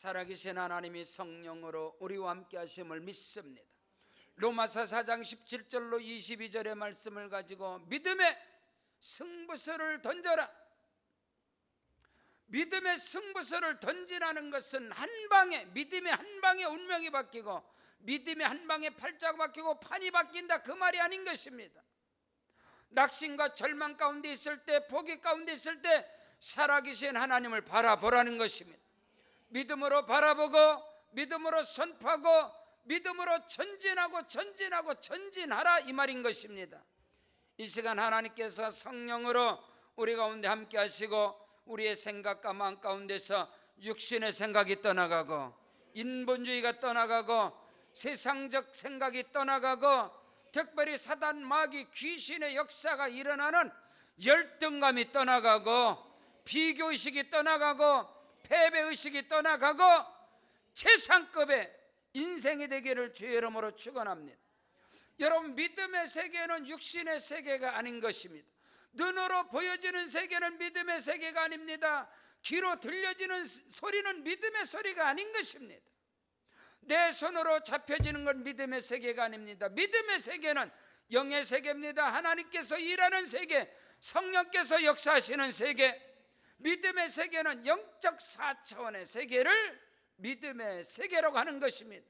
살아계신 하나님이 성령으로 우리와 함께 하심을 믿습니다. 로마서 4장 17절로 22절의 말씀을 가지고 믿음의 승부수를 던져라. 믿음의 승부수를 던지라는 것은 한방에, 믿음의 한방에 운명이 바뀌고 믿음의 한방에 팔자가 바뀌고 판이 바뀐다, 그 말이 아닌 것입니다. 낙심과 절망 가운데 있을 때, 포기 가운데 있을 때 살아계신 하나님을 바라보라는 것입니다. 믿음으로 바라보고 믿음으로 선포하고 믿음으로 전진하라, 이 말인 것입니다. 이 시간 하나님께서 성령으로 우리 가운데 함께 하시고 우리의 생각과 마음 가운데서 육신의 생각이 떠나가고 인본주의가 떠나가고 세상적 생각이 떠나가고 특별히 사단, 마귀, 귀신의 역사가 일어나는 열등감이 떠나가고 비교의식이 떠나가고 패배의식이 떠나가고 최상급의 인생이 되기를 주의 이름으로 축원합니다. 여러분, 믿음의 세계는 육신의 세계가 아닌 것입니다. 눈으로 보여지는 세계는 믿음의 세계가 아닙니다. 귀로 들려지는 소리는 믿음의 소리가 아닌 것입니다. 내 손으로 잡혀지는 건 믿음의 세계가 아닙니다. 믿음의 세계는 영의 세계입니다. 하나님께서 일하는 세계, 성령께서 역사하시는 세계. 믿음의 세계는 영적 4차원의 세계를 믿음의 세계라고 하는 것입니다.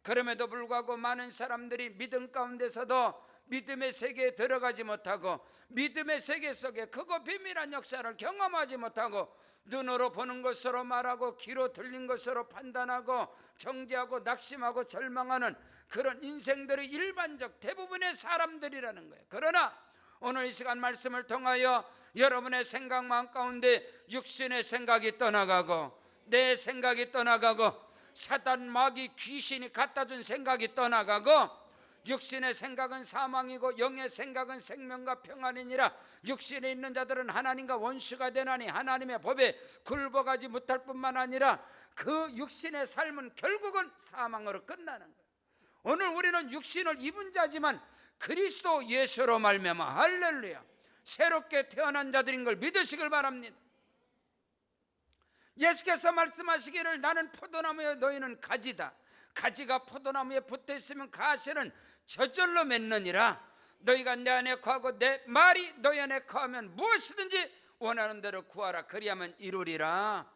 그럼에도 불구하고 많은 사람들이 믿음 가운데서도 믿음의 세계에 들어가지 못하고 믿음의 세계 속에 크고 비밀한 역사를 경험하지 못하고 눈으로 보는 것으로 말하고 귀로 들린 것으로 판단하고 정죄하고 낙심하고 절망하는 그런 인생들이 일반적 대부분의 사람들이라는 거예요. 그러나 오늘 이 시간 말씀을 통하여 여러분의 생각 마음 가운데 육신의 생각이 떠나가고 내 생각이 떠나가고 사단, 마귀, 귀신이 갖다준 생각이 떠나가고 육신의 생각은 사망이고 영의 생각은 생명과 평안이니라. 육신에 있는 자들은 하나님과 원수가 되나니 하나님의 법에 굴복하지 못할 뿐만 아니라 그 육신의 삶은 결국은 사망으로 끝나는 거예요. 오늘 우리는 육신을 입은 자지만 그리스도 예수로 말미암아 할렐루야 새롭게 태어난 자들인 걸 믿으시길 바랍니다. 예수께서 말씀하시기를 나는 포도나무에 너희는 가지다. 가지가 포도나무에 붙어 있으면 가시는 저절로 맺느니라. 너희가 내 안에 거하고 내 말이 너희 안에 거하면 무엇이든지 원하는 대로 구하라. 그리하면 이루리라.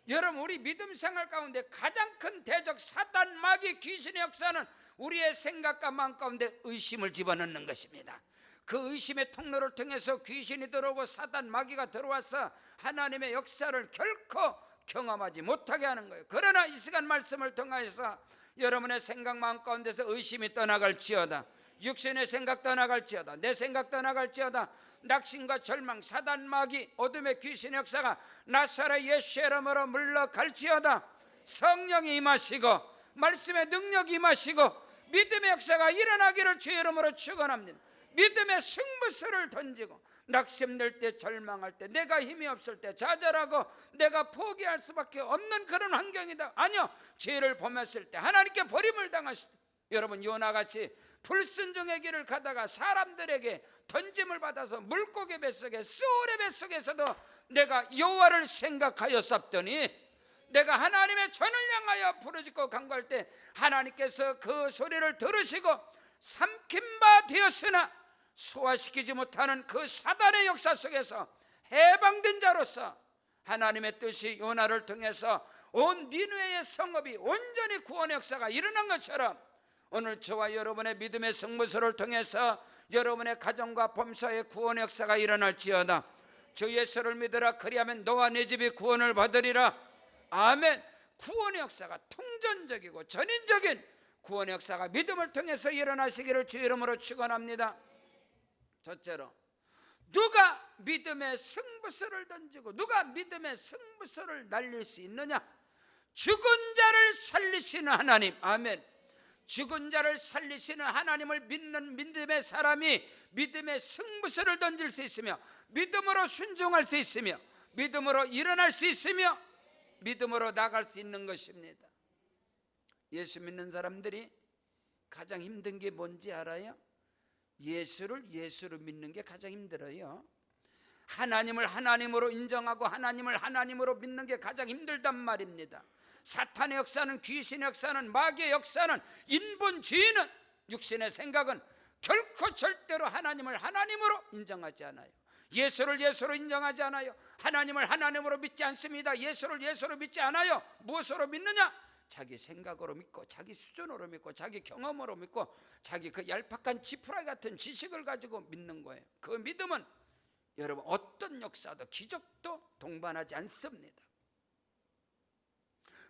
여러분, 우리 믿음 생활 가운데 가장 큰 대적 사단, 마귀, 귀신의 역사는 우리의 생각과 마음 가운데 의심을 집어넣는 것입니다. 그 의심의 통로를 통해서 귀신이 들어오고 사단, 마귀가 들어와서 하나님의 역사를 결코 경험하지 못하게 하는 거예요. 그러나 이 시간 말씀을 통해서 여러분의 생각 마음 가운데서 의심이 떠나갈지어다, 육신의 생각 떠나갈지어다, 내 생각 떠나갈지어다, 낙심과 절망, 사단, 마귀, 어둠의 귀신의 역사가 나사렛 예수의 이름으로 물러갈지어다. 성령이 임하시고 말씀의 능력이 임하시고 믿음의 역사가 일어나기를 주의 이름으로 축원합니다. 믿음의 승부수를 던지고 낙심될 때, 절망할 때, 내가 힘이 없을 때, 좌절하고 내가 포기할 수밖에 없는 그런 환경이다. 아니요, 죄를 범했을 때, 하나님께 버림을 당하실 때, 여러분 요나같이 불순종의 길을 가다가 사람들에게 던짐을 받아서 물고기 뱃속에, 수월의 뱃속에서도 내가 여호와를 생각하였었더니 내가 하나님의 전을 향하여 부르짖고 간구할 때 하나님께서 그 소리를 들으시고 삼킨 바 되었으나 소화시키지 못하는 그 사단의 역사 속에서 해방된 자로서 하나님의 뜻이 요나를 통해서 온 니느웨의 성읍이 온전히 구원의 역사가 일어난 것처럼 오늘 저와 여러분의 믿음의 승부수를 통해서 여러분의 가정과 범사의 구원의 역사가 일어날지어다. 주 예수를 믿으라. 그리하면 너와 네 집이 구원을 받으리라. 아멘. 구원의 역사가 통전적이고 전인적인 구원의 역사가 믿음을 통해서 일어나시기를 주 이름으로 축원합니다. 첫째로, 누가 믿음의 승부수를 던지고 누가 믿음의 승부수를 날릴 수 있느냐? 죽은 자를 살리시는 하나님. 아멘. 죽은 자를 살리시는 하나님을 믿는 믿음의 사람이 믿음의 승부수를 던질 수 있으며 믿음으로 순종할 수 있으며 믿음으로 일어날 수 있으며 믿음으로 나갈 수 있는 것입니다. 예수 믿는 사람들이 가장 힘든 게 뭔지 알아요? 예수를 예수로 믿는 게 가장 힘들어요. 하나님을 하나님으로 인정하고 하나님을 하나님으로 믿는 게 가장 힘들단 말입니다. 사탄의 역사는, 귀신의 역사는, 마귀의 역사는, 인본주의는, 육신의 생각은 결코 절대로 하나님을 하나님으로 인정하지 않아요. 예수를 예수로 인정하지 않아요. 하나님을 하나님으로 믿지 않습니다. 예수를 예수로 믿지 않아요. 무엇으로 믿느냐? 자기 생각으로 믿고, 자기 수준으로 믿고, 자기 경험으로 믿고, 자기 그 얄팍한 지푸라기 같은 지식을 가지고 믿는 거예요. 그 믿음은 여러분 어떤 역사도 기적도 동반하지 않습니다.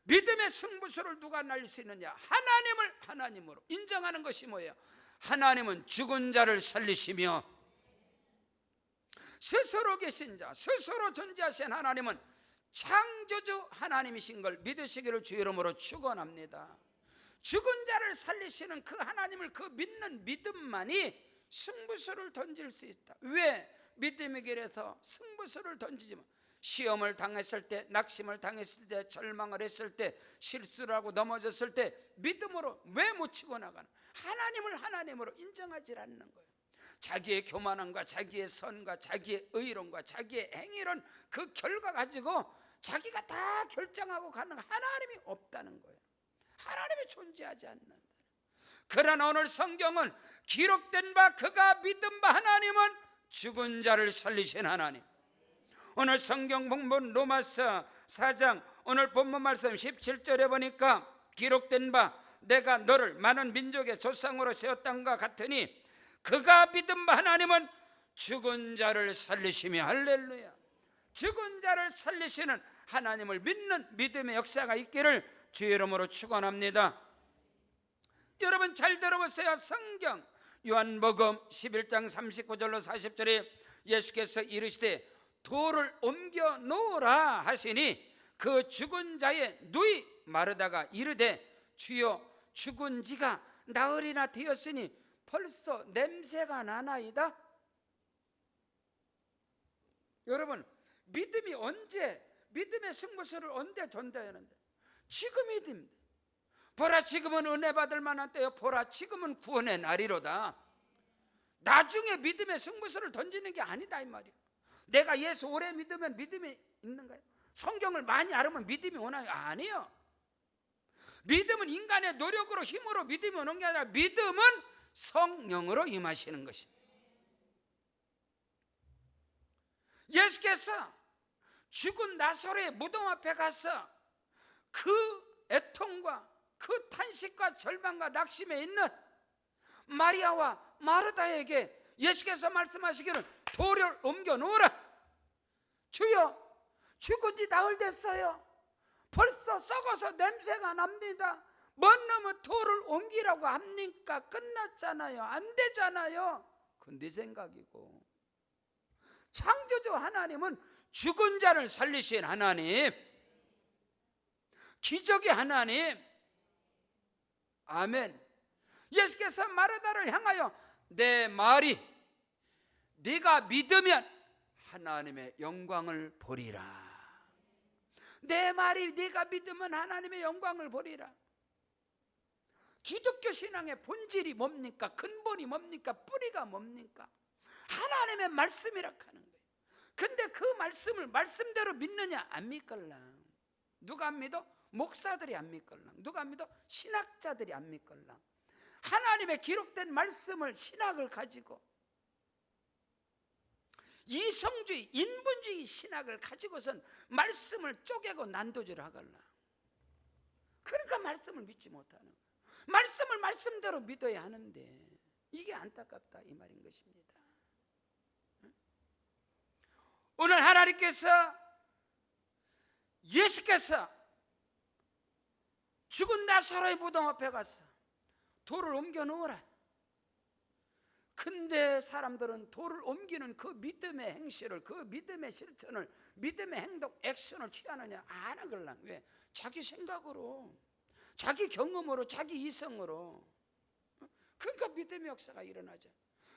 믿음의 승부수를 누가 날릴 수 있느냐? 하나님을 하나님으로 인정하는 것이 뭐예요? 하나님은 죽은 자를 살리시며, 스스로 계신 자, 스스로 존재하신 하나님은 창조주 하나님이신 걸 믿으시기를 주 이름으로 축원합니다. 죽은 자를 살리시는 그 하나님을 그 믿는 믿음만이 승부수를 던질 수 있다. 왜? 믿음의 길에서 승부수를 던지지만, 시험을 당했을 때, 낙심을 당했을 때, 절망을 했을 때, 실수를 하고 넘어졌을 때 믿음으로 왜 못 치고 나가는? 하나님을 하나님으로 인정하지 않는 거예요. 자기의 교만함과 자기의 선과 자기의 의로움과 자기의 행위론, 그 결과 가지고 자기가 다 결정하고 가는 하나님이 없다는 거예요. 하나님이 존재하지 않는다. 그러나 오늘 성경은 기록된 바 그가 믿은 바 하나님은 죽은 자를 살리신 하나님. 오늘 성경 본문 로마서 4장 오늘 본문 말씀 17절에 보니까 기록된 바 내가 너를 많은 민족의 조상으로 세웠단과 같으니 그가 믿은 바 하나님은 죽은 자를 살리시며, 할렐루야. 죽은 자를 살리시는 하나님을 믿는 믿음의 역사가 있기를 주 이름으로 축원합니다. 여러분 잘 들어보세요. 성경 요한복음 11장 39절로 40절에 예수께서 이르시되 돌을 옮겨 놓으라 하시니 그 죽은 자의 누이 마르다가 이르되 주여 죽은 지가 나흘이나 되었으니 벌써 냄새가 나나이다. 여러분 믿음이 언제, 믿음의 승부수를 언제 전달하는데? 지금이 됩니다. 보라 지금은 은혜 받을 만한 때요, 보라 지금은 구원의 날이로다. 나중에 믿음의 승부수를 던지는 게 아니다 이 말이에요. 내가 예수 오래 믿으면 믿음이 있는가요? 성경을 많이 알으면 믿음이 오나요? 아니에요. 믿음은 인간의 노력으로 힘으로 믿음이 오는 게 아니라 믿음은 성령으로 임하시는 것입니다. 예수께서 죽은 나사로의 무덤 앞에 가서 그 애통과 그 탄식과 절망과 낙심에 있는 마리아와 마르다에게 예수께서 말씀하시기를 돌을 옮겨 놓으라. 주여 죽은 지 나흘 됐어요. 벌써 썩어서 냄새가 납니다. 먼 놈은 돌을 옮기라고 합니까? 끝났잖아요. 안 되잖아요. 그건 네 생각이고, 창조주 하나님은 죽은 자를 살리신 하나님, 기적의 하나님. 아멘. 예수께서 마르다를 향하여 내 말이 네가 믿으면 하나님의 영광을 보리라. 내 말이 네가 믿으면 하나님의 영광을 보리라. 기독교 신앙의 본질이 뭡니까? 근본이 뭡니까? 뿌리가 뭡니까? 하나님의 말씀이라 하는 거예요. 근데 그 말씀을 말씀대로 믿느냐? 안 믿걸랑. 누가 안 믿어? 목사들이 안 믿걸랑. 누가 안 믿어? 신학자들이 안 믿걸랑. 하나님의 기록된 말씀을, 신학을 가지고 이성주의, 인본주의 신학을 가지고선 말씀을 쪼개고 난도질 하걸라. 그러니까 말씀을 믿지 못하는 거예요. 말씀을 말씀대로 믿어야 하는데 이게 안타깝다 이 말인 것입니다. 오늘 하나님께서, 예수께서 죽은 나사로의 무덤 앞에 가서 돌을 옮겨 놓으라. 근데 사람들은 돌을 옮기는 그 믿음의 행실을, 그 믿음의 실천을, 믿음의 행동, 액션을 취하느냐? 안 하걸랑. 왜? 자기 생각으로, 자기 경험으로, 자기 이성으로. 그러니까 믿음의 역사가 일어나죠.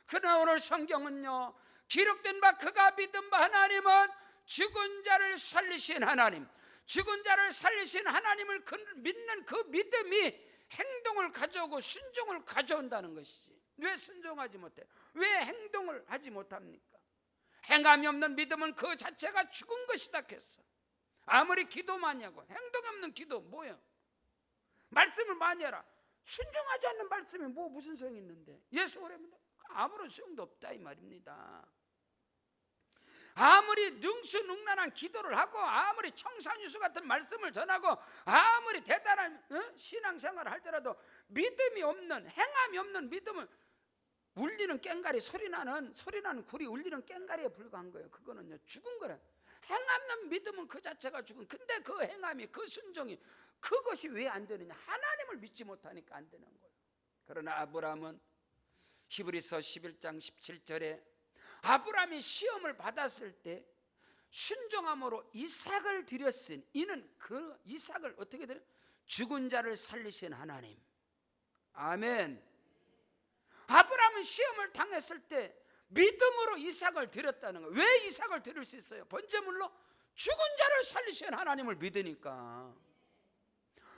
그러나 오늘 성경은요, 기록된 바 그가 믿은 바 하나님은 죽은 자를 살리신 하나님, 죽은 자를 살리신 하나님을 믿는 그 믿음이 행동을 가져오고 순종을 가져온다는 것이지. 왜 순종하지 못해? 왜 행동을 하지 못합니까? 행함이 없는 믿음은 그 자체가 죽은 것이다 했어. 아무리 기도 많이 하고 행동이 없는 기도 뭐예요? 말씀을 많이 해라. 순종하지 않는 말씀이 무슨 소용이 있는데? 예수 오래면 아무런 소용도 없다 이 말입니다. 아무리 능수능란한 기도를 하고 아무리 청산유수 같은 말씀을 전하고 아무리 대단한 신앙생활을 할지라도 믿음이 없는, 행함이 없는 믿음은 울리는 꽹가리, 소리나는 굴이 울리는 꽹가리에 불과한 거예요. 그거는요 죽은 거라. 행함 없는 믿음은 그 자체가 죽은. 근데 그 행함이, 그 순종이, 그것이 왜 안 되느냐? 하나님을 믿지 못하니까 안 되는 거예요. 그러나 아브라함은 히브리서 11장 17절에 아브라함이 시험을 받았을 때 순종함으로 이삭을 드렸으니 이는 그 이삭을 어떻게 드려? 죽은 자를 살리신 하나님. 아멘. 아브라함은 시험을 당했을 때 믿음으로 이삭을 드렸다는 거예요. 왜 이삭을 드릴 수 있어요? 번제물로 죽은 자를 살리신 하나님을 믿으니까.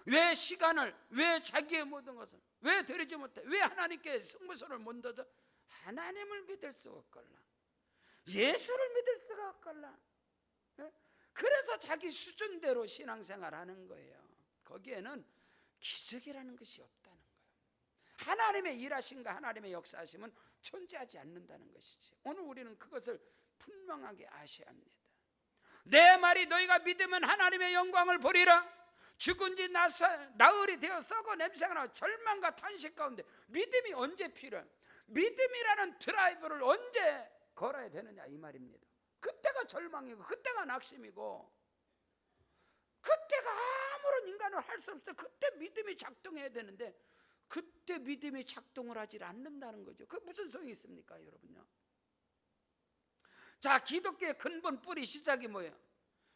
왜 시간을, 왜 자기의 모든 것을 왜 드리지 못해? 왜 하나님께 승부수를 못 던져? 하나님을 믿을 수가 없걸라, 예수를 믿을 수가 없걸라. 그래서 자기 수준대로 신앙생활 하는 거예요. 거기에는 기적이라는 것이 없다는 거예요. 하나님의 일하심과 하나님의 역사하심은 존재하지 않는다는 것이지. 오늘 우리는 그것을 분명하게 아셔야 합니다. 내 말이 너희가 믿으면 하나님의 영광을 보리라. 죽은 지 나흘이 되어 썩어 냄새가 나고 절망과 탄식 가운데 믿음이 언제 필요해? 믿음이라는 드라이브를 언제 걸어야 되느냐 이 말입니다. 그때가 절망이고 그때가 낙심이고 그때가 아무런 인간은 할 수 없어. 그때 믿음이 작동해야 되는데 그때 믿음이 작동을 하지 않는다는 거죠. 그 무슨 소용이 있습니까 여러분요? 자, 기독교의 근본 뿌리 시작이 뭐예요?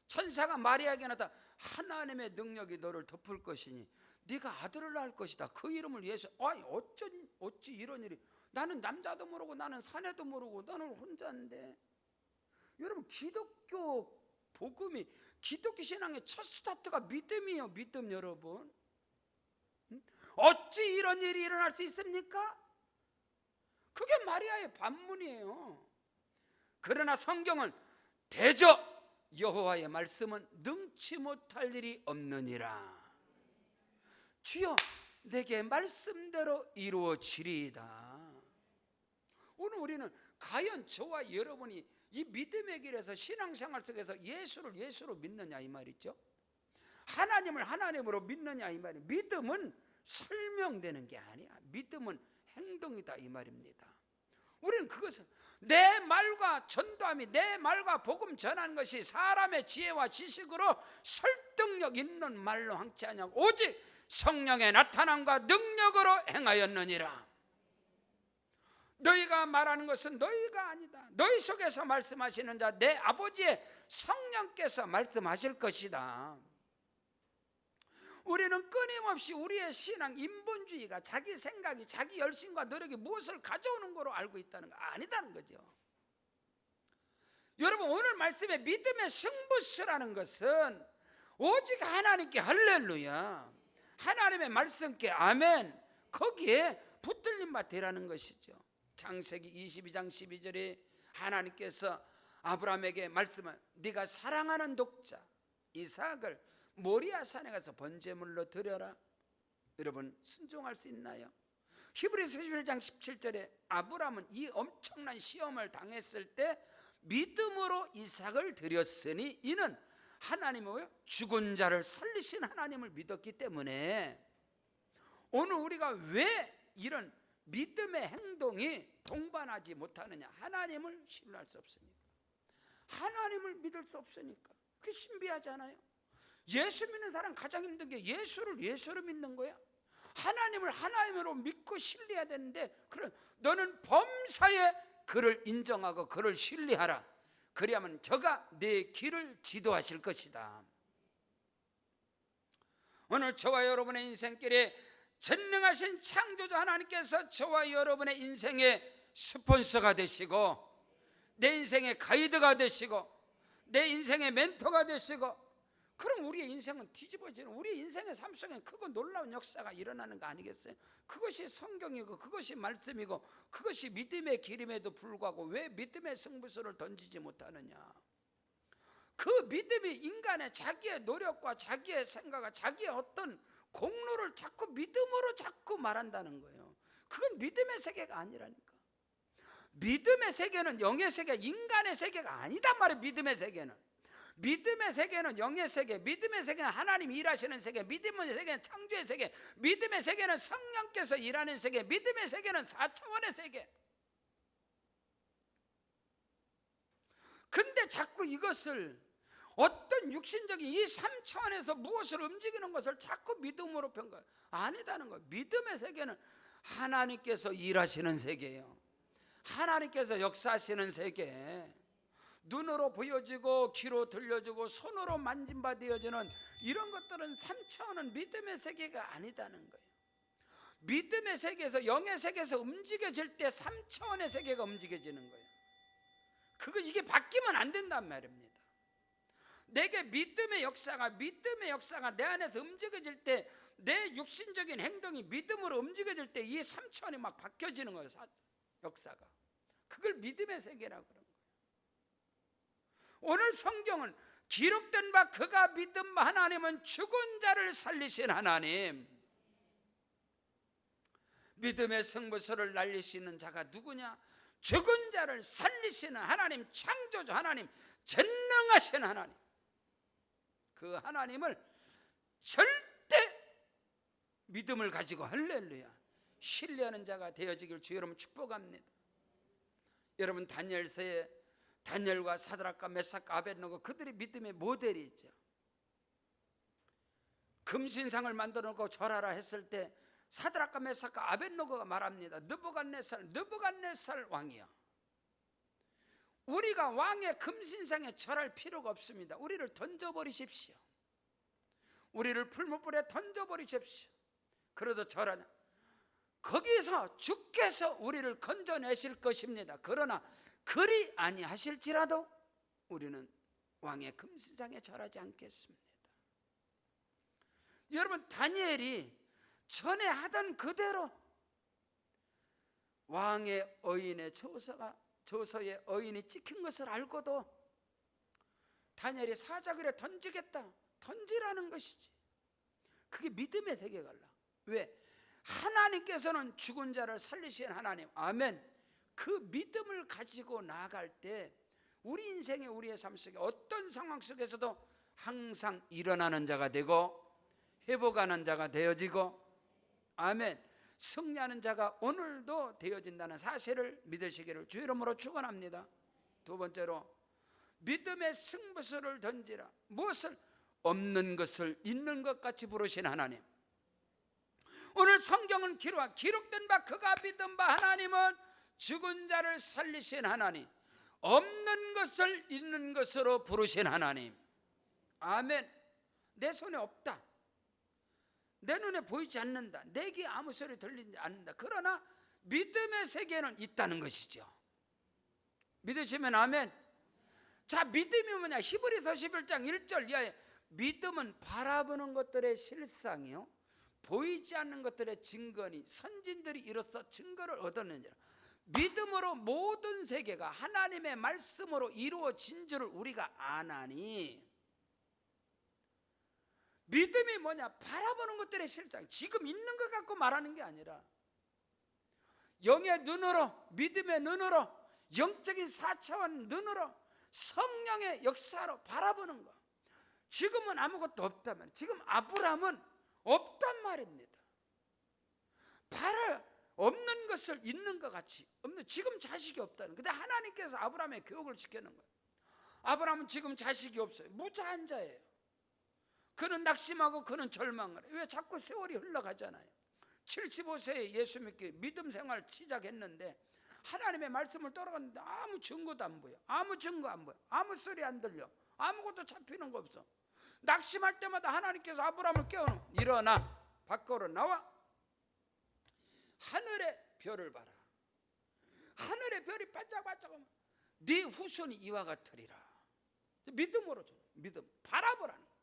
천사가 마리아에게 나타 하나님의 능력이 너를 덮을 것이니 네가 아들을 낳을 것이다. 그 이름을 예수. 아니 어찌 이런 일이? 나는 남자도 모르고 나는 사내도 모르고 나는 혼자인데. 여러분, 기독교 복음이, 기독교 신앙의 첫 스타트가 믿음이에요. 믿음. 여러분, 어찌 이런 일이 일어날 수 있습니까? 그게 마리아의 반문이에요. 그러나 성경은 대저 여호와의 말씀은 능치 못할 일이 없느니라. 주여 내게 말씀대로 이루어지리이다. 오늘 우리는 과연 저와 여러분이 이 믿음의 길에서 신앙생활 속에서 예수를 예수로 믿느냐 이 말이죠. 하나님을 하나님으로 믿느냐 이 말이에요. 믿음은 설명되는 게 아니야. 믿음은 행동이다 이 말입니다. 우리는 그것은 내 말과 전도함이, 내 말과 복음 전하는 것이 사람의 지혜와 지식으로 설득력 있는 말로 항치 아니하고 오직 성령의 나타남과 능력으로 행하였느니라. 너희가 말하는 것은 너희가 아니다. 너희 속에서 말씀하시는 자 내 아버지의 성령께서 말씀하실 것이다. 우리는 끊임없이 우리의 신앙, 인본주의가 자기 생각이, 자기 열심과 노력이 무엇을 가져오는 거로 알고 있다는 거 아니다는 거죠. 여러분, 오늘 말씀의 믿음의 승부수라는 것은 오직 하나님께 할렐루야, 하나님의 말씀께 아멘, 거기에 붙들림 받으라는 것이죠. 창세기 22장 12절에 하나님께서 아브라함에게 말씀을, 네가 사랑하는 독자 이삭을 모리아 산에 가서 번제물로 드려라. 여러분, 순종할 수 있나요? 히브리서 11장 17절에 아브라함은 이 엄청난 시험을 당했을 때 믿음으로 이삭을 드렸으니 이는 하나님의 죽은 자를 살리신 하나님을 믿었기 때문에. 오늘 우리가 왜 이런 믿음의 행동이 동반하지 못하느냐? 하나님을 신뢰할 수 없으니까, 하나님을 믿을 수 없으니까. 그게 신비하지 않아요? 예수 믿는 사람 가장 힘든 게 예수를 예수로 믿는 거야. 하나님을 하나님으로 믿고 신뢰해야 되는데, 그래, 너는 범사에 그를 인정하고 그를 신뢰하라. 그래야만 저가 내 길을 지도하실 것이다. 오늘 저와 여러분의 인생길에 전능하신 창조자 하나님께서 저와 여러분의 인생의 스폰서가 되시고, 내 인생의 가이드가 되시고, 내 인생의 멘토가 되시고, 그럼 우리의 인생은 뒤집어지는, 우리 인생의 삶 속에 크고 놀라운 역사가 일어나는 거 아니겠어요? 그것이 성경이고 그것이 말씀이고 그것이 믿음의 길임에도 불구하고 왜 믿음의 승부수를 던지지 못하느냐? 그 믿음이 인간의 자기의 노력과 자기의 생각과 자기의 어떤 공로를 자꾸 믿음으로 자꾸 말한다는 거예요. 그건 믿음의 세계가 아니라니까. 믿음의 세계는 영의 세계, 인간의 세계가 아니단 말이에요. 믿음의 세계는 영의 세계, 믿음의 세계는 하나님이 일하시는 세계, 믿음의 세계는 창조의 세계, 믿음의 세계는 성령께서 일하는 세계, 믿음의 세계는 4차원의 세계. 근데 자꾸 이것을 어떤 육신적인 이 3차원에서 무엇을 움직이는 것을 자꾸 믿음으로 평가해요. 아니다는 거예요. 믿음의 세계는 하나님께서 일하시는 세계예요. 하나님께서 역사하시는 세계. 눈으로 보여지고 귀로 들려지고 손으로 만진받아지는 이런 것들은 3차원은 믿음의 세계가 아니다는 거예요. 믿음의 세계에서 영의 세계에서 움직여질 때 3차원의 세계가 움직여지는 거예요. 이게 바뀌면 안 된단 말입니다. 내게 믿음의 역사가 내 안에서 움직여질 때, 내 육신적인 행동이 믿음으로 움직여질 때 이 3차원이 막 바뀌어지는 거예요. 역사가. 그걸 믿음의 세계라고 그러는 거예요. 오늘 성경은 기록된 바 그가 믿은 바 하나님은 죽은 자를 살리신 하나님, 믿음의 승부수를 날리시는 자가 누구냐? 죽은 자를 살리시는 하나님, 창조주 하나님, 전능하신 하나님. 그 하나님을 절대 믿음을 가지고 할렐루야 신뢰하는 자가 되어지길 주 여러분 축복합니다. 여러분 다니엘서에 다니엘과 사드락과 메삭과 아벳느고 그들이 믿음의 모델이 있죠. 금신상을 만들어 놓고 절하라 했을 때 사드락과 메삭과 아벳느고가 말합니다. 느부갓네살 왕이여, 우리가 왕의 금신상에 절할 필요가 없습니다. 우리를 던져버리십시오. 우리를 풀무불에 던져버리십시오. 그래도 절하냐? 거기서 주께서 우리를 건져내실 것입니다. 그러나 그리 아니하실지라도 우리는 왕의 금신상에 절하지 않겠습니다. 여러분 다니엘이 전에 하던 그대로 왕의 어인의 저서에 어인이 찍힌 것을 알고도 다니엘이 사자굴에 던지겠다, 던지라는 것이지. 그게 믿음의 세계가 달라. 왜? 하나님께서는 죽은 자를 살리신 하나님, 아멘. 그 믿음을 가지고 나아갈 때 우리 인생의 우리의 삶 속에 어떤 상황 속에서도 항상 일어나는 자가 되고 회복하는 자가 되어지고, 아멘, 승리하는 자가 오늘도 되어진다는 사실을 믿으시기를 주 이름으로 축원합니다. 두 번째로 믿음의 승부수를 던지라. 무엇을? 없는 것을 있는 것 같이 부르신 하나님. 오늘 성경은 기록된 바 그가 믿은 바 하나님은 죽은 자를 살리신 하나님, 없는 것을 있는 것으로 부르신 하나님. 아멘. 내 손에 없다, 내 눈에 보이지 않는다, 내 귀에 아무 소리 들리지 않는다. 그러나 믿음의 세계는 있다는 것이죠. 믿으시면 아멘. 자, 믿음이 뭐냐? 히브리서 11장 1절 이하에 믿음은 바라보는 것들의 실상이요 보이지 않는 것들의 증거니 선진들이 이로써 증거를 얻었느니라. 믿음으로 모든 세계가 하나님의 말씀으로 이루어진 줄을 우리가 아나니. 믿음이 뭐냐? 바라보는 것들의 실상, 지금 있는 것 갖고 말하는 게 아니라 영의 눈으로, 믿음의 눈으로, 영적인 4차원 눈으로 성령의 역사로 바라보는 거. 지금은 아무것도 없다면, 지금 아브라함은 없단 말입니다. 없는 것을 있는 것 같이, 지금 자식이 없다는. 근데 하나님께서 아브라함의 교육을 시키는 거예요. 아브라함은 지금 자식이 없어요. 무자한 자예요. 그는 낙심하고 그는 절망을 해요. 왜? 자꾸 세월이 흘러가잖아요. 75세에 예수 믿기 믿음 생활 시작했는데 하나님의 말씀을 따라갔는데 아무 증거도 안 보여. 아무 증거 안 보여. 아무 소리 안 들려. 아무것도 잡히는 거 없어. 낙심할 때마다 하나님께서 아브라함을 깨우는, 일어나 밖으로 나와 하늘의 별을 봐라. 하늘의 별이 반짝반짝하면 네 후손이 이와 같으리라. 믿음으로 줘. 믿음 바라보라는 거야.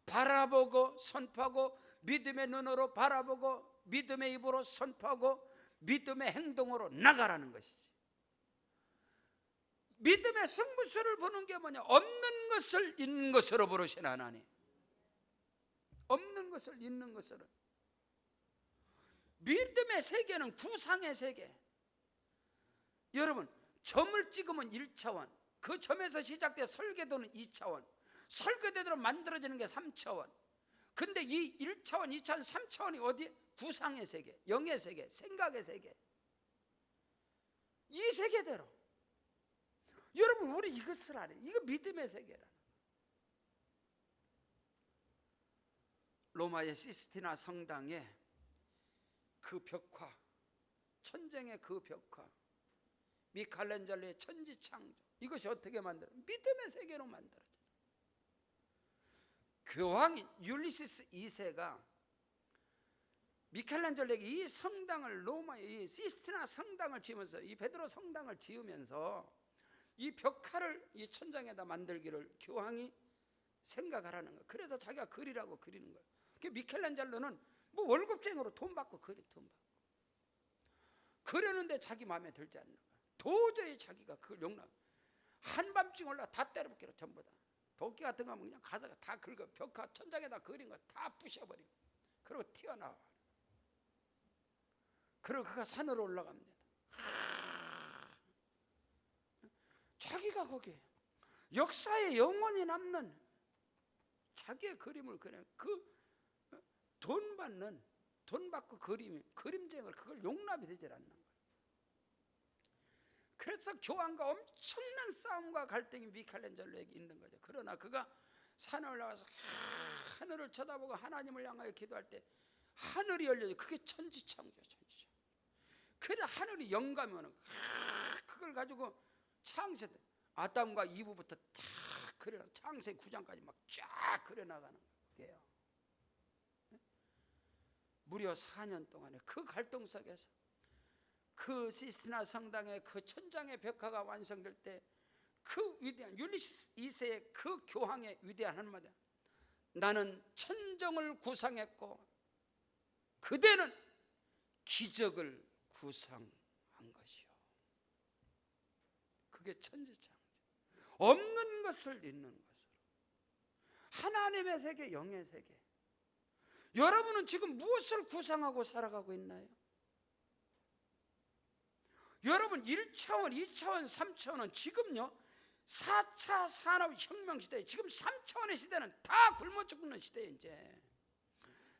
바라보고 선포하고, 믿음의 눈으로 바라보고 믿음의 입으로 선포하고 믿음의 행동으로 나가라는 것이지. 믿음의 승부수를 보는 게 뭐냐? 없는 것을 있는 것으로 보시는 하나님. 없는 것을 있는 것으로. 믿음의 세계는 구상의 세계. 여러분, 점을 찍으면 1차원, 그 점에서 시작돼 설계도는 2차원, 설계대로 만들어지는 게 3차원. 근데 이 1차원, 2차원, 3차원이 어디? 구상의 세계, 영의 세계, 생각의 세계. 이 세계대로. 여러분, 우리 이것을 알아요. 이거 믿음의 세계라. 로마의 시스티나 성당에 그 벽화, 천정의 그 벽화, 미켈란젤로의 천지창조, 이것이 어떻게 만들어? 믿음의 세계로 만들어져. 교황 율리시스 2세가 미켈란젤로에게 이 성당을, 로마의 이 시스티나 성당을 지으면서, 이 베드로 성당을 지으면서 이 벽화를 이 천장에다 만들기를 교황이 생각하라는 거예요. 그래서 자기가 그리라고 그리는 거예요. 그 미켈란젤로는 뭐 월급쟁이로 돈 받고 돈 받고 그러는데 자기 마음에 들지 않는 거예요. 도저히 자기가 그걸 용납. 한밤중 올라 다 때려붓기로 전부 다. 도끼 같은 거 하면 그냥 가서 다 긁어. 벽화 천장에다 그린 거 다 부셔버리고, 그리고 튀어나와. 그리고 그가 산으로 올라갑니다. 자기가 거기에 역사에 영원히 남는 자기의 그림을 그려. 그 돈 받고 그림쟁을 그걸 용납이 되질 않는 거예요. 그래서 교황과 엄청난 싸움과 갈등이 미켈란젤로에게 있는 거죠. 그러나 그가 산에 올라가서 하늘을 쳐다보고 하나님을 향하여 기도할 때 하늘이 열려요. 그게 천지창조예요. 천지창조. 그래 하늘이 영감이 오는 거예요. 그걸 가지고 창세 아담과 이브부터 다 그려, 창세 9장까지 막 쫙 그려나가는 거예요. 무려 4년 동안에 그 갈등 속에서 그 시스티나 성당의 그 천장의 벽화가 완성될 때 그 위대한 율리시스 2세의 그 교황의 위대한 한마디, 나는 천정을 구상했고 그대는 기적을 구상한 것이요. 그게 천지창조. 없는 것을 있는 것으로. 하나님의 세계, 영의 세계. 여러분은 지금 무엇을 구상하고 살아가고 있나요? 여러분 1차원, 2차원, 3차원은 지금요 4차 산업혁명 시대에, 지금 3차원의 시대는 다 굶어 죽는 시대에, 이제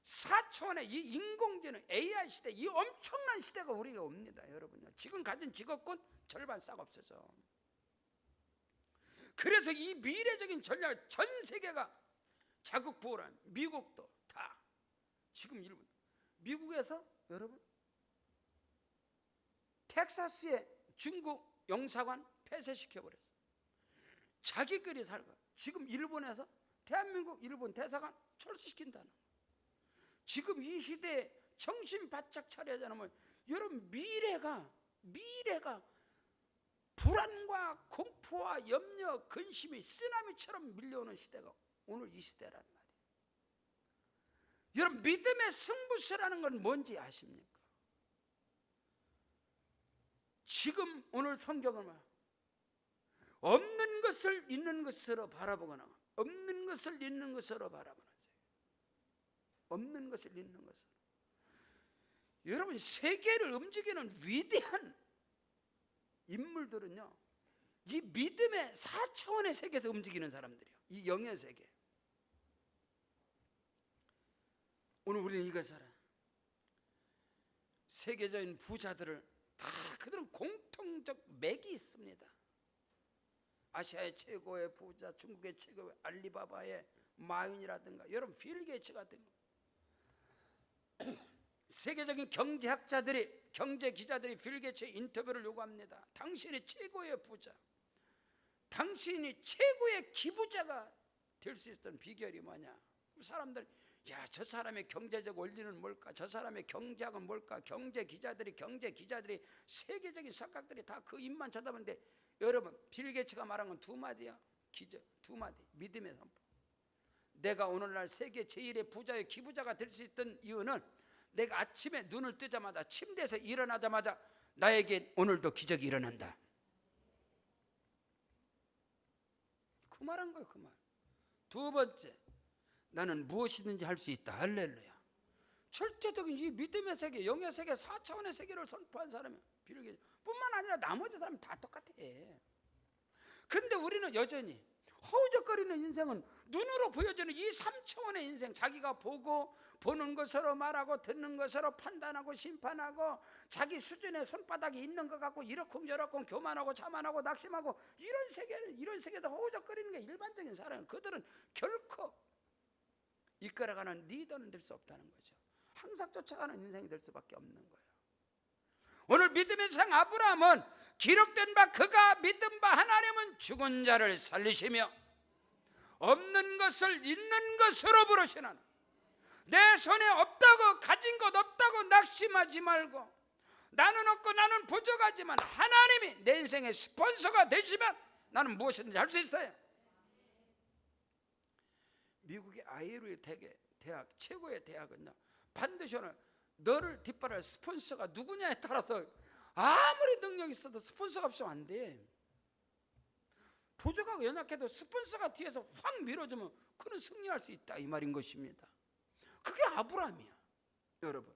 4차원의 이 인공지능 AI 시대, 이 엄청난 시대가 우리에게 옵니다. 여러분요, 지금 가진 직업군 절반 싹 없어져. 그래서 이 미래적인 전략, 전 세계가 자국 부호란, 미국도 다 지금 일본, 미국에서 여러분 텍사스의 중국 영사관 폐쇄시켜버렸어. 자기끼리 살고. 지금 일본에서 대한민국 일본 대사관 철수시킨다는 거예요. 지금 이 시대에 정신 바짝 차려야 하면, 여러분 미래가 불안과 공포와 염려, 근심이 쓰나미처럼 밀려오는 시대가 오늘 이 시대란 말이에요. 여러분 믿음의 승부수라는 건 뭔지 아십니까? 지금 오늘 성경을 없는 것을 있는 것으로 바라보거나 없는 것을 있는 것으로 바라보는 거예요. 없는 것을 있는 것으로. 여러분 세계를 움직이는 위대한 인물들은요, 이 믿음의 4차원의 세계에서 움직이는 사람들이에요. 이 영의 세계. 오늘 우리는 이것을 알아. 세계적인 부자들을 다 그들은 공통적 맥이 있습니다. 아시아의 최고의 부자, 중국의 최고의 알리바바의 마윈이라든가, 여러분 빌 게이츠 같은 거. 세계적인 경제학자들이, 경제 기자들이 빌 게이츠의 인터뷰를 요구합니다. 당신이 최고의 부자, 당신이 최고의 기부자가 될 수 있었던 비결이 뭐냐? 사람들, 야, 저 사람의 경제적 원리는 뭘까? 저 사람의 경제학은 뭘까? 경제 기자들이 세계적인 석학들이 다 그 입만 쳐다보는데, 여러분 빌 게이츠가 말한 건 두 마디야. 두 마디. 믿음의 선포. 내가 오늘날 세계 제1의 부자의 기부자가 될 수 있던 이유는, 내가 아침에 눈을 뜨자마자 침대에서 일어나자마자 나에게 오늘도 기적이 일어난다. 말한 거예요. 그 말. 두 번째, 나는 무엇이든지 할 수 있다. 할렐루야. 절대적인 이 믿음의 세계, 영의 세계, 4차원의 세계를 선포한 사람이 빌게 뿐만 아니라 나머지 사람은 다 똑같아. 근데 우리는 여전히 허우적거리는 인생은 눈으로 보여지는 이 3차원의 인생, 자기가 보고 보는 것으로 말하고 듣는 것으로 판단하고 심판하고 자기 수준의 손바닥이 있는 것 같고 이러쿵저러쿵 교만하고 자만하고 낙심하고 이런 세계에서 허우적거리는 게 일반적인 사람은 그들은 결코 이끌어가는 리더는 될 수 없다는 거죠. 항상 쫓아가는 인생이 될 수밖에 없는 거예요. 오늘 믿음의 생 아브라함은 기록된 바 그가 믿은 바 하나님은 죽은 자를 살리시며 없는 것을 있는 것으로 부르시는, 내 손에 없다고 가진 것 없다고 낙심하지 말고 나는 없고 나는 부족하지만 하나님이 내 인생의 스폰서가 되시면 나는 무엇이든지 할 수 있어요. 미국의 아이오리 대학 최고의 대학은요, 반드시 오늘 너를 뒷바랄 스폰서가 누구냐에 따라서 아무리 능력이 있어도 스폰서가 없으면 안 돼. 부족하고 연약해도 스폰서가 뒤에서 확 밀어주면 그는 승리할 수 있다, 이 말인 것입니다. 그게 아브라함이야. 여러분,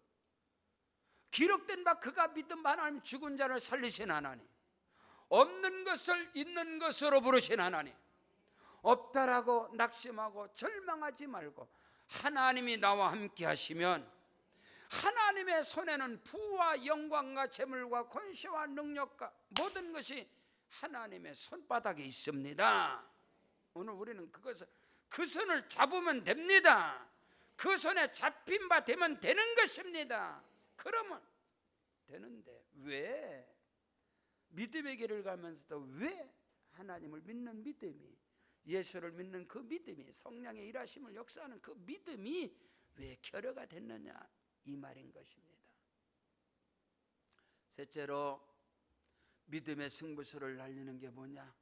기록된 바 그가 믿은 바 하나님, 죽은 자를 살리신 하나님, 없는 것을 있는 것으로 부르신 하나님, 없다라고 낙심하고 절망하지 말고 하나님이 나와 함께 하시면 하나님의 손에는 부와 영광과 재물과 권세와 능력과 모든 것이 하나님의 손바닥에 있습니다. 오늘 우리는 그 손을 잡으면 됩니다. 그 손에 잡힌 바 되면 되는 것입니다. 그러면 되는데 왜 믿음의 길을 가면서도 왜 하나님을 믿는 믿음이, 예수를 믿는 그 믿음이, 성령의 일하심을 역사하는 그 믿음이 왜 결여가 됐느냐, 이 말인 것입니다. 셋째로 믿음의 승부수를 날리는 게 뭐냐?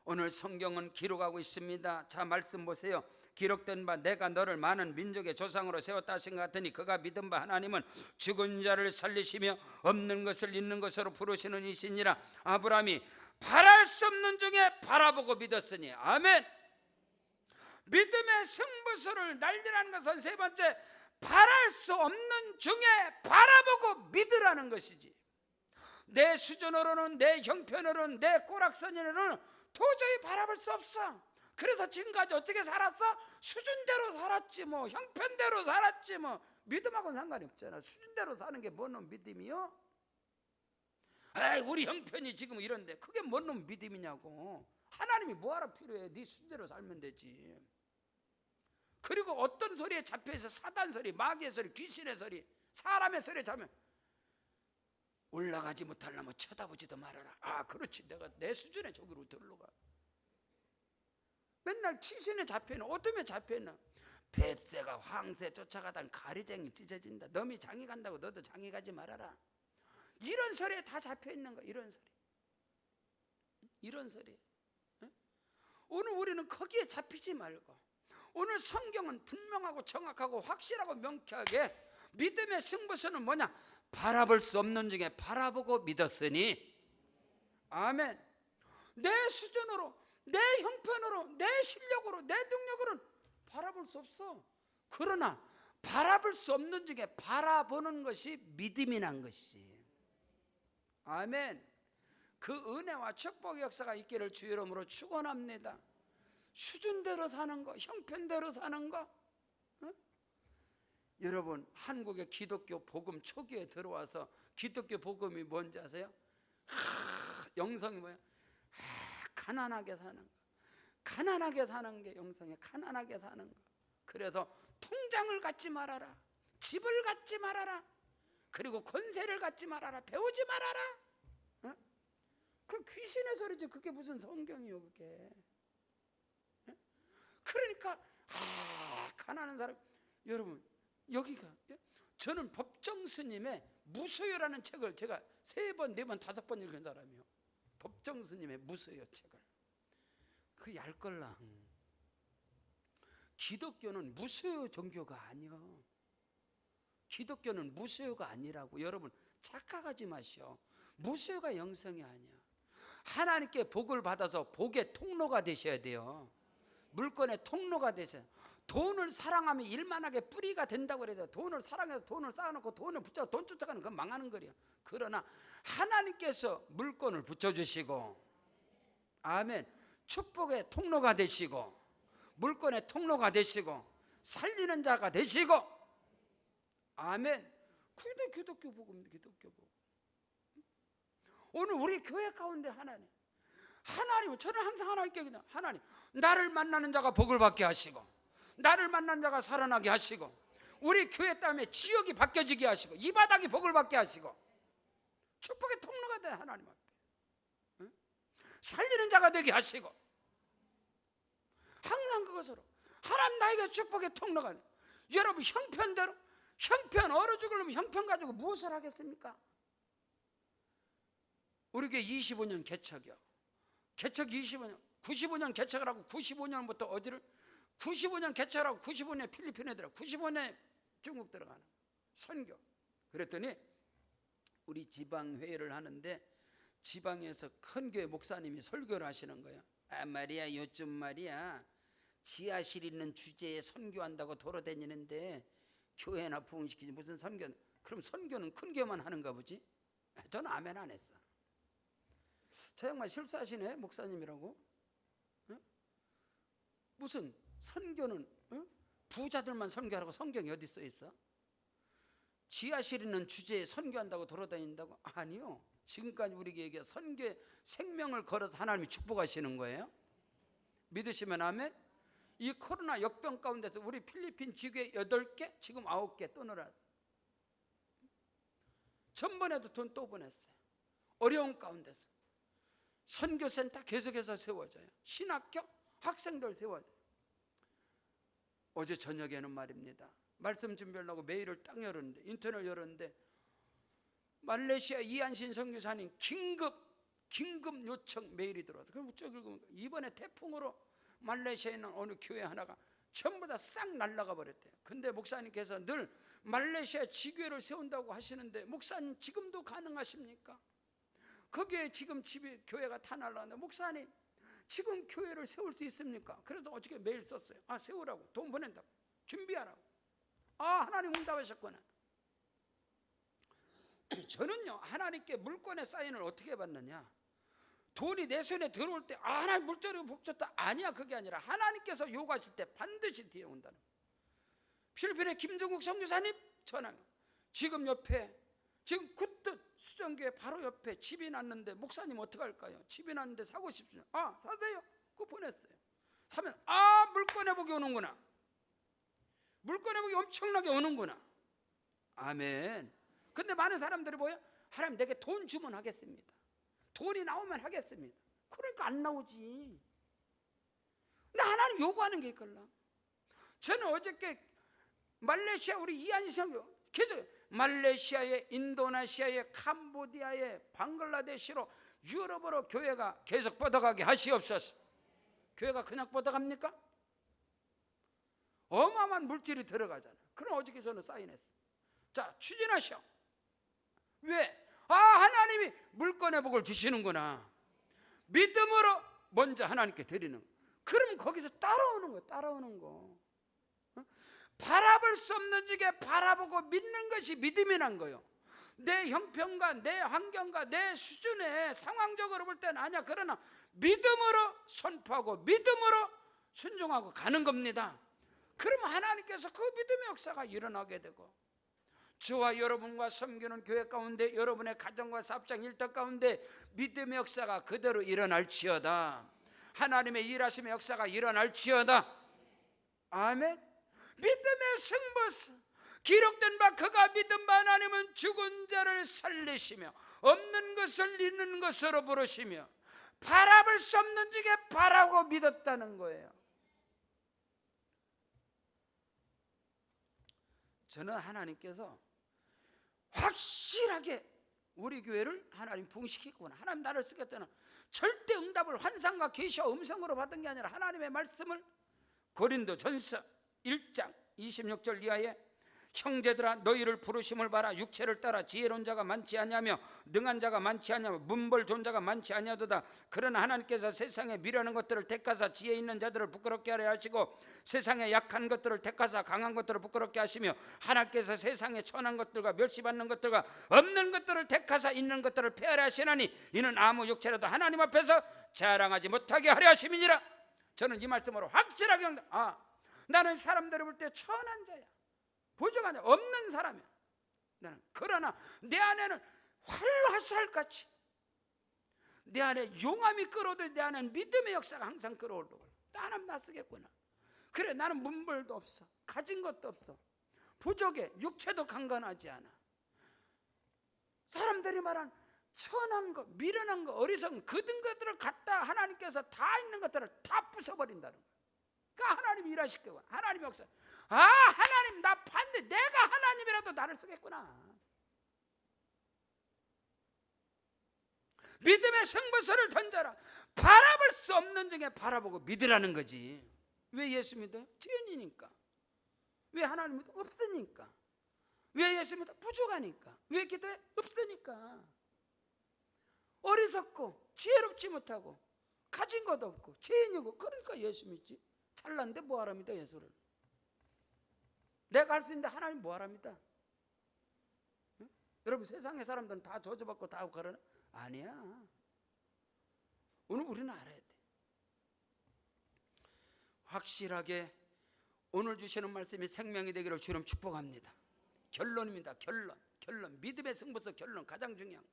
오늘 성경은 기록하고 있습니다. 자, 말씀 보세요. 기록된 바 내가 너를 많은 민족의 조상으로 세웠다 하신 것 같으니 그가 믿은 바 하나님은 죽은 자를 살리시며 없는 것을 있는 것으로 부르시는 이시니라. 아브라함이 바랄 수 없는 중에 바라보고 믿었으니. 아멘. 믿음의 승부수를 날리라는 것은 세 번째, 바랄 수 없는 중에 바라보고 믿으라는 것이지. 내 수준으로는, 내 형편으로는, 내 꼬락서니로는 도저히 바라볼 수 없어. 그래서 지금까지 어떻게 살았어? 수준대로 살았지 뭐, 형편대로 살았지 뭐. 믿음하고는 상관이 없잖아. 수준대로 사는 게 뭔 놈 믿음이요? 에이, 우리 형편이 지금 이런데 그게 뭔 놈 믿음이냐고. 하나님이 뭐하러 필요해? 네 수준대로 살면 되지. 그리고 어떤 소리에 잡혀있어? 사단 소리, 마귀의 소리, 귀신의 소리, 사람의 소리에 잡으면 올라가지 못하려면 쳐다보지도 말아라. 아, 그렇지, 내가 내 수준에 저기로 들러가. 맨날 귀신에 잡혀있는, 어둠에 잡혀있는, 뱁새가 황새 쫓아가다가 가리쟁이 찢어진다. 너미 장이 간다고 너도 장이 가지 말아라. 이런 소리에 다 잡혀있는 거야. 이런 소리. 오늘 우리는 거기에 잡히지 말고, 오늘 성경은 분명하고 정확하고 확실하고 명쾌하게 믿음의 승부수는 뭐냐? 바라볼 수 없는 중에 바라보고 믿었으니. 아멘. 내 수준으로, 내 형편으로, 내 실력으로, 내 능력으로는 바라볼 수 없어. 그러나 바라볼 수 없는 중에 바라보는 것이 믿음이 난 것이지. 아멘. 그 은혜와 축복의 역사가 있기를 주 이름으로 축원합니다. 수준대로 사는 거, 형편대로 사는 거. 여러분, 한국의 기독교 복음 초기에 들어와서 기독교 복음이 뭔지 아세요? 영성이 뭐예요? 가난하게 사는 거. 가난하게 사는 게 영성이에요. 가난하게 사는 거. 그래서 통장을 갖지 말아라, 집을 갖지 말아라, 그리고 권세를 갖지 말아라, 배우지 말아라. 그 귀신의 소리지. 그게 무슨 성경이요 그게. 그러니까 가난한 사람. 여러분, 여기가, 저는 법정 스님의 무소유라는 책을 제가 3번, 4번, 5번 읽은 사람이요. 법정 스님의 무소유 책을. 그 얄걸랑. 기독교는 무소유 종교가 아니요. 기독교는 무소유가 아니라고. 여러분 착각하지 마시오. 무소유가 영성이 아니야. 하나님께 복을 받아서 복의 통로가 되셔야 돼요. 물건의 통로가 되셔야 돼요. 돈을 사랑하면 일만하게 뿌리가 된다고 그래요. 돈을 사랑해서 돈을 쌓아놓고 돈을 붙여 돈 쫓아가는 건 망하는 거예요. 그러나 하나님께서 물건을 붙여주시고, 아멘, 축복의 통로가 되시고 물건의 통로가 되시고 살리는 자가 되시고, 아멘. 그게 기독교 복음입니다. 기독교 복음. 오늘 우리 교회 가운데 하나님은 저는 항상 하나님께 그냥, 하나님, 나를 만나는 자가 복을 받게 하시고 나를 만난 자가 살아나게 하시고 우리 교회 때문에 지역이 바뀌어지게 하시고 이 바닥이 복을 받게 하시고 축복의 통로가 돼. 하나님 앞에, 응? 살리는 자가 되게 하시고 항상 그것으로 하나님 나에게 축복의 통로가 돼. 여러분 형편대로, 형편 얼어 죽으려면 형편 가지고 무엇을 하겠습니까? 우리 교회 25년 개척이요. 개척 25년, 95년 개척을 하고 95년부터 어디를? 95년 개척을 하고 95년에 필리핀에 들어가, 95년에 중국 들어가는 선교. 그랬더니 우리 지방회의를 하는데 지방에서 큰 교회 목사님이 설교를 하시는 거예요. 아 말이야, 요즘 말이야 지하실 있는 주제에 선교한다고 돌아다니는데 교회나 부흥시키지 무슨 선교. 그럼 선교는 큰 교회만 하는가 보지? 저는 아멘 안 했어. 저 양반 실수하시네, 목사님이라고. 어? 무슨 선교는 부자들만 선교하라고 성경이 어디 써 있어? 지하실 있는 주제에 선교한다고 돌아다닌다고? 아니요. 지금까지 우리에게 얘기해 선교에 생명을 걸어서 하나님이 축복하시는 거예요. 믿으시면 아멘. 이 코로나 역병 가운데서 우리 필리핀 지교회 8개, 지금 9개 또 늘어났어요. 전번에도 돈 또 보냈어요. 어려운 가운데서 선교센터 계속해서 세워져요. 신학교 학생들 세워져요. 어제 저녁에는 말입니다, 말씀 준비하려고 메일을 딱 열었는데, 인터넷 열었는데 말레이시아 이한신 선교사님 긴급 요청 메일이 들어와서, 그럼 쭉 읽으면 이번에 태풍으로 말레이시아에 있는 어느 교회 하나가 전부 다 싹 날아가 버렸대요. 근데 목사님께서 늘 말레이시아 지교회를 세운다고 하시는데 목사님 지금도 가능하십니까? 거기에 지금 집이 교회가 다 날아가는데 목사님 지금 교회를 세울 수 있습니까? 그래서 어저께 메일 썼어요. 아 세우라고, 돈 보낸다고, 준비하라고. 아 하나님 응답하셨구나. 저는요 하나님께 물건의 사인을 어떻게 받느냐, 돈이 내 손에 들어올 때 아 하나님 물자리가 복 줬다, 아니야. 그게 아니라 하나님께서 요구하실 때 반드시 뒤에 온다는. 필리핀의 김정국 선교사님 전화, 지금 옆에 지금 굿뜻 수정교회 바로 옆에 집이 났는데 목사님 어떻게 할까요? 집이 났는데 사고 싶으면 아 사세요. 그거 보냈어요. 사면 아 물건의 복이 오는구나, 물건의 복이 엄청나게 오는구나. 아멘. 근데 많은 사람들이 뭐예요? 하나님 내게 돈 주면 하겠습니다, 돈이 나오면 하겠습니다. 그러니까 안 나오지. 근데 하나님 요구하는 게 있걸라. 저는 어저께 말레이시아 우리 이한성 계속 말레이시아에, 인도네시아에, 캄보디아에, 방글라데시로, 유럽으로 교회가 계속 뻗어가게 하시옵소서. 교회가 그냥 뻗어갑니까? 어마어마한 물질이 들어가잖아요. 그럼 어저께 저는 사인했어요. 자 추진하시오. 왜? 아 하나님이 물건의 복을 주시는구나. 믿음으로 먼저 하나님께 드리는 거. 그럼 거기서 따라오는 거, 따라오는 거. 바라볼 수 없는 중에 바라보고 믿는 것이 믿음이란 거예요. 내 형편과 내 환경과 내 수준에 상황적으로 볼 때는 아니야. 그러나 믿음으로 선포하고 믿음으로 순종하고 가는 겁니다. 그러면 하나님께서 그 믿음의 역사가 일어나게 되고, 저와 여러분과 섬기는 교회 가운데, 여러분의 가정과 사업장 일터 가운데 믿음의 역사가 그대로 일어날지어다. 하나님의 일하심의 역사가 일어날지어다. 아멘. 믿음의 승부수 기록된 바 그가 믿은 바 하나님은 죽은 자를 살리시며 없는 것을 있는 것으로 부르시며 바라볼 수 없는 중에 바라고 믿었다는 거예요. 저는 하나님께서 확실하게 우리 교회를 하나님 부흥시키구나, 하나님 나를 쓰겠다는 절대 응답을 환상과 계시와 음성으로 받은 게 아니라 하나님의 말씀을 고린도전서 1장 26절 이하에 형제들아 너희를 부르심을 봐라. 육체를 따라 지혜로운 자가 많지 아니하며 능한 자가 많지 아니하며 문벌 좋은 자가 많지 아니하도다. 그러나 하나님께서 세상에 미련한 것들을 택하사 지혜 있는 자들을 부끄럽게 하려 하시고 세상에 약한 것들을 택하사 강한 것들을 부끄럽게 하시며 하나님께서 세상에 천한 것들과 멸시받는 것들과 없는 것들을 택하사 있는 것들을 폐하려 하시나니 이는 아무 육체라도 하나님 앞에서 자랑하지 못하게 하려 하심이니라. 저는 이 말씀으로 확실하게 나는 사람들을 볼 때 천한 자야, 부족한 자, 없는 사람이야. 나는 그러나 내 안에는 활로 화살같이 내 안에 용암이 끓어도 내 안에는 믿음의 역사가 항상 끓어오르고 하나님 나 쓰겠구나. 그래 나는 문벌도 없어, 가진 것도 없어, 부족해, 육체도 강건하지 않아. 사람들이 말한 천한 거, 미련한 거, 어리석은 그든 것들을 갖다 하나님께서 다 있는 것들을 다 부숴버린다는 거야. 그러니까 하나님이 일하실 거야. 하나님이 역사. 하나님 나 반대, 내가 하나님이라도 나를 쓰겠구나. 믿음의 승부수를 던져라. 바라볼 수 없는 중에 바라보고 믿으라는 거지. 왜 예수 믿어요? 죄인이니까. 왜 하나님 믿어? 없으니까. 왜 예수 믿어? 부족하니까. 왜 기도해? 없으니까. 어리석고 지혜롭지 못하고 가진 것도 없고 죄인이고, 그러니까 예수 믿지. 잘난데 뭐하라 믿어 예수를. 내가 할 수 있는데 하나님 뭐하라 믿어? 응? 여러분 세상의 사람들은 다 저주받고 다 하고 그러나? 아니야. 오늘 우리는 알아야 돼. 확실하게 오늘 주시는 말씀이 생명이 되기를 주님 축복합니다. 결론입니다. 결론. 믿음의 승부수 결론 가장 중요한 거.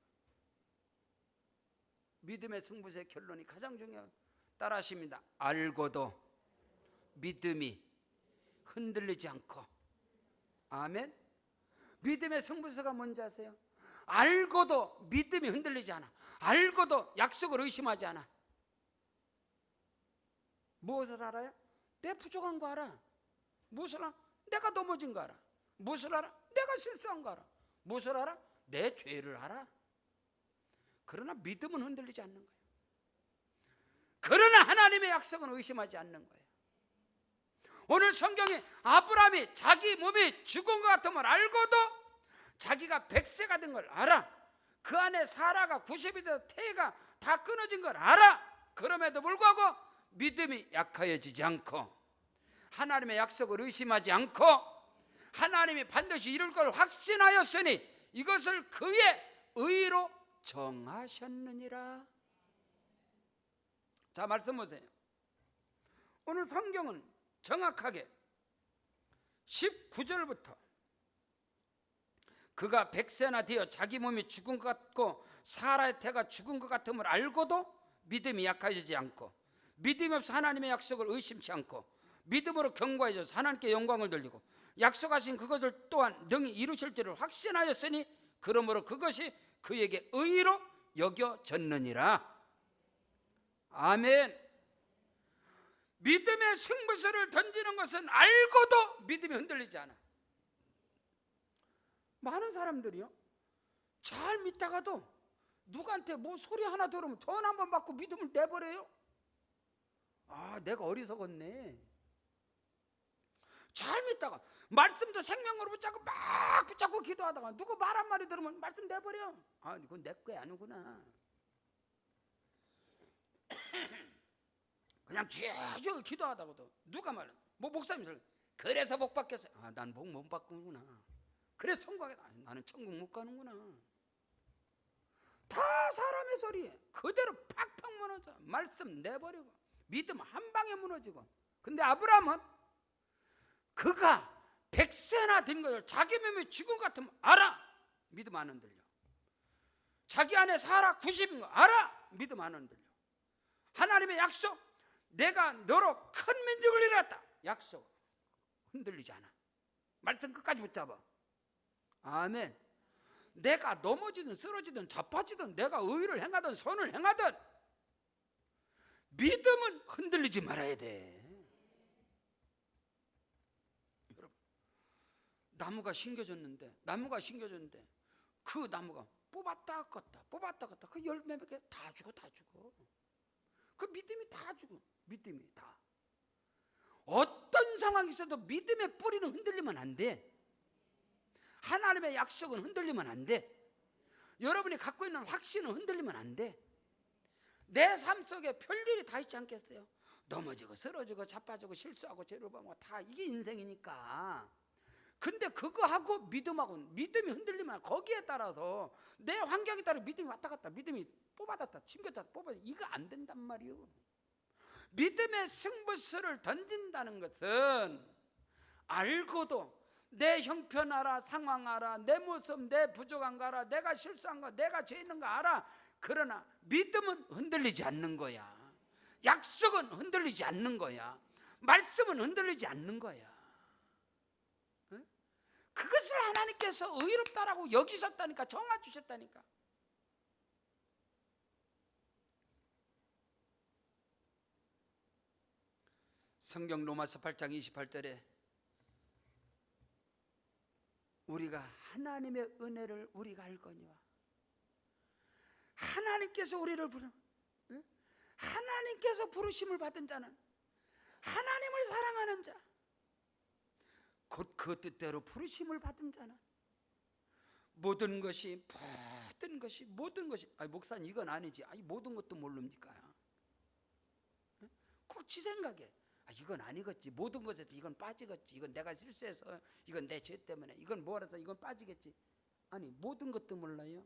믿음의 승부수의 결론이 가장 중요한. 따라하십니다. 알고도 믿음이 흔들리지 않고. 아멘. 믿음의 승부수가 뭔지 아세요? 알고도 믿음이 흔들리지 않아. 알고도 약속을 의심하지 않아. 무엇을 알아요? 내 부족한 거 알아. 무엇을 알아? 내가 넘어진 거 알아. 무엇을 알아? 내가 실수한 거 알아. 무엇을 알아? 내 죄를 알아. 그러나 믿음은 흔들리지 않는 거예요. 그러나 하나님의 약속은 의심하지 않는 거예요. 오늘 성경에 아브라함이 자기 몸이 죽은 것 같으면 알고도 자기가 100세가 된 걸 알아. 그 안에 사라가 90이 돼서 태가 다 끊어진 걸 알아. 그럼에도 불구하고 믿음이 약하여지지 않고 하나님의 약속을 의심하지 않고 하나님이 반드시 이룰 걸 확신하였으니 이것을 그의 의로 정하셨느니라. 자, 말씀 보세요. 오늘 성경은 정확하게 19절부터 그가 100세나 되어 자기 몸이 죽은 것 같고 사라의 태가 죽은 것 같음을 알고도 믿음이 약해지지 않고 믿음이 없어 하나님의 약속을 의심치 않고 믿음으로 견고해져서 하나님께 영광을 돌리고 약속하신 그것을 또한 능히 이루실 줄을 확신하였으니 그러므로 그것이 그에게 의로 여겨졌느니라. 아멘. 믿음의 승부수를 던지는 것은 알고도 믿음이 흔들리지 않아. 많은 사람들이요 잘 믿다가도 누구한테 뭐 소리 하나 들으면 전화 한번 받고 믿음을 내버려요. 내가 어리석었네. 잘 믿다가 말씀도 생명으로 붙잡고 기도하다가 누구 말 한마디 들으면 말씀 내버려. 이건 내 거야 아니구나. 그냥 쥐어쥐어 기도하다가도 누가 말해 뭐 목사님 그래서 복 받겠어요. 난 복 못 받구나. 그래 천국에 나는 천국 못 가는구나. 다 사람의 소리에 그대로 팍팍 무너져. 말씀 내버리고 믿음 한 방에 무너지고. 근데 아브라함은 그가 100세나 된 것을 자기 몸이 죽은 것 같으면 알아. 믿음 안 흔들려. 자기 안에 사라 90인 거 알아. 믿음 안 흔들려. 하나님의 약속, 내가 너로 큰 민족을 이뤘다. 약속 흔들리지 않아. 말씀 끝까지 붙잡아. 아멘. 내가 넘어지든 쓰러지든 자빠지든 내가 의를 행하든 선을 행하든 믿음은 흔들리지 말아야 돼. 여러분, 나무가 심겨졌는데 그 나무가 뽑았다 껐다 그 열매 몇 개 다 죽어. 그 믿음이 다 죽어. 믿음이 다. 어떤 상황이 있어도 믿음의 뿌리는 흔들리면 안 돼. 하나님의 약속은 흔들리면 안 돼. 여러분이 갖고 있는 확신은 흔들리면 안 돼. 내 삶 속에 별일이 다 있지 않겠어요? 넘어지고 쓰러지고 자빠지고 실수하고 죄를 범하고 다 이게 인생이니까. 근데 그거하고 믿음이 흔들리면 거기에 따라서 내 환경에 따라 믿음이 왔다 갔다, 믿음이 뽑아졌다 튕겼다 뽑아졌다, 이거 안 된단 말이에요. 믿음의 승부수를 던진다는 것은 알고도 내 형편 알아, 상황 알아, 내 모습, 내 부족한 거 알아, 내가 실수한 거, 내가 죄 있는 거 알아. 그러나 믿음은 흔들리지 않는 거야. 약속은 흔들리지 않는 거야. 말씀은 흔들리지 않는 거야. 그것을 하나님께서 의롭다라고 여기셨다니까, 정해주셨다니까. 성경 로마서 8장 28절에 우리가 하나님의 은혜를 우리가 알거니와, 하나님께서 우리를 하나님께서 부르심을 받은 자는, 하나님을 사랑하는 자, 곧 그 뜻대로 부르심을 받은 자는 모든 것이 아니 목사님 이건 아니지, 아니 모든 것도 모릅니까? 꼭 지 생각에 이건 아니겠지, 모든 것에서 이건 빠지겠지, 이건 내가 실수해서, 이건 내 죄 때문에, 이건 뭐라서 이건 빠지겠지. 아니 모든 것도 몰라요.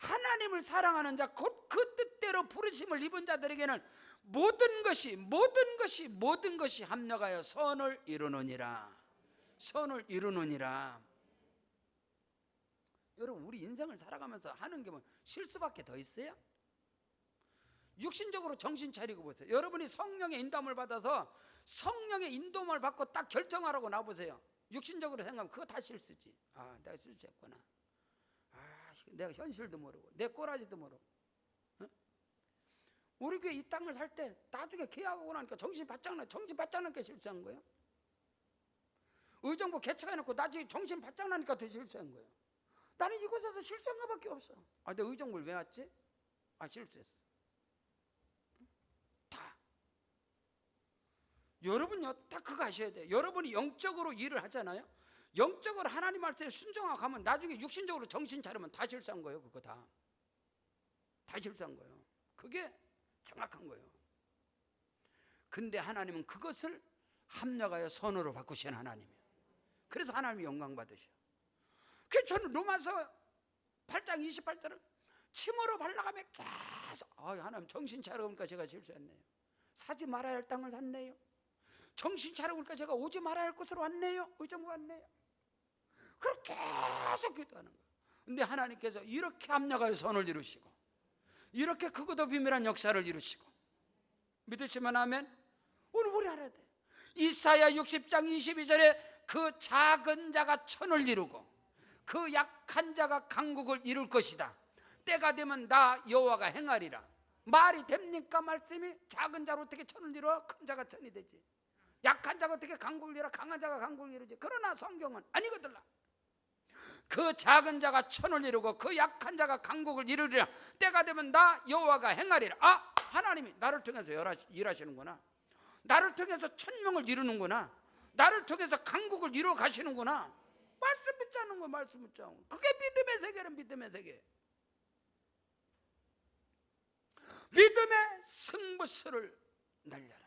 하나님을 사랑하는 자, 곧 그 뜻대로 부르심을 입은 자들에게는 모든 것이 합력하여 선을 이루느니라. 선을 이루느니라. 여러분, 우리 인생을 살아가면서 하는 게 뭐 실수밖에 더 있어요? 육신적으로 정신 차리고 보세요. 여러분이 성령의 인도함을 받아서 성령의 인도함을 받고 딱 결정하라고 나보세요. 육신적으로 생각하면 그거 다 실수지. 아, 내가 실수했구나. 아, 내가 현실도 모르고 내 꼬라지도 모르고. 우리 교회 이 땅을 살 때 나중에 계약하고 나니까 정신 바짝 나니까 실수한 거예요. 의정부 개척해놓고 나중에 정신 바짝 나니까 더 실수한 거예요. 나는 이곳에서 실수한 것밖에 없어. 아, 내가 의정부를 왜 왔지? 아, 실수했어. 다. 여러분요, 딱 그거 아셔야 돼요. 여러분이 영적으로 일을 하잖아요. 영적으로 하나님 말씀에 순종하고 하면 나중에 육신적으로 정신 차리면 다 실수한 거예요. 그거 다 실수한 거예요. 그게 정확한 거예요. 근데 하나님은 그것을 합력하여 선으로 바꾸신 하나님이에요. 그래서 하나님이 영광 받으셔. 그래서 저는 로마서 8장 28절을 침으로 발라가며 계속 하나님 정신 차려보니까 제가 실수했네요. 사지 말아야 할 땅을 샀네요. 정신 차려보니까 제가 오지 말아야 할 곳으로 왔네요. 의정부 왔네요. 그렇게 계속 기도하는 거예요. 근데 하나님께서 이렇게 합력하여 선을 이루시고, 이렇게 크고도 비밀한 역사를 이루시고, 믿으시면 아멘. 오늘 우리 알아야 돼. 이사야 60장 22절에 그 작은 자가 천을 이루고 그 약한 자가 강국을 이룰 것이다. 때가 되면 나 여호와가 행하리라. 말이 됩니까? 말씀이? 작은 자로 어떻게 천을 이루어? 큰 자가 천이 되지. 약한 자가 어떻게 강국을 이루어? 강한 자가 강국을 이루지. 그러나 성경은 아니거든라. 그 작은 자가 천을 이루고 그 약한 자가 강국을 이루리라. 때가 되면 나 여호와가 행하리라. 아, 하나님이 나를 통해서 일하시는구나. 나를 통해서 천명을 이루는구나. 나를 통해서 강국을 이루어 가시는구나. 말씀 붙지 않는 거예요. 말씀 붙지 않는 거. 그게 믿음의 세계는 믿음의 세계. 믿음의 승부수를 날려라.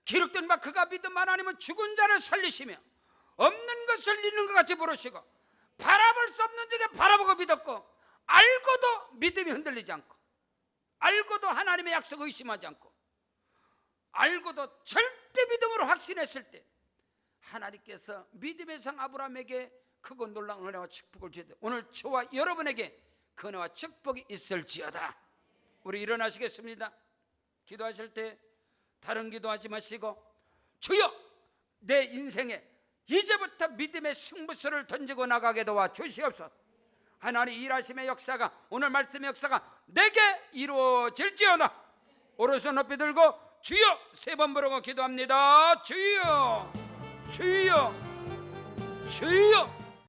기록된 바 그가 믿음 하나님은 죽은 자를 살리시며 없는 것을 있는 것 같이 부르시고 바라볼 수 없는 적에 바라보고 믿었고, 알고도 믿음이 흔들리지 않고, 알고도 하나님의 약속 의심하지 않고, 알고도 절대 믿음으로 확신했을 때 하나님께서 믿음의 성 아브라함에게 크고 놀라운 은혜와 축복을 주셨다. 오늘 저와 여러분에게 그 은혜와 축복이 있을지어다. 우리 일어나시겠습니다. 기도하실 때 다른 기도하지 마시고, 주여 내 인생에 이제부터 믿음의 승부수를 던지고 나가게 도와 주시옵소서. 하나님 일하심의 역사가, 오늘 말씀의 역사가 내게 이루어질지어다. 오른손 높이 들고 주여 세 번 부르고 기도합니다. 주여, 주여, 주여.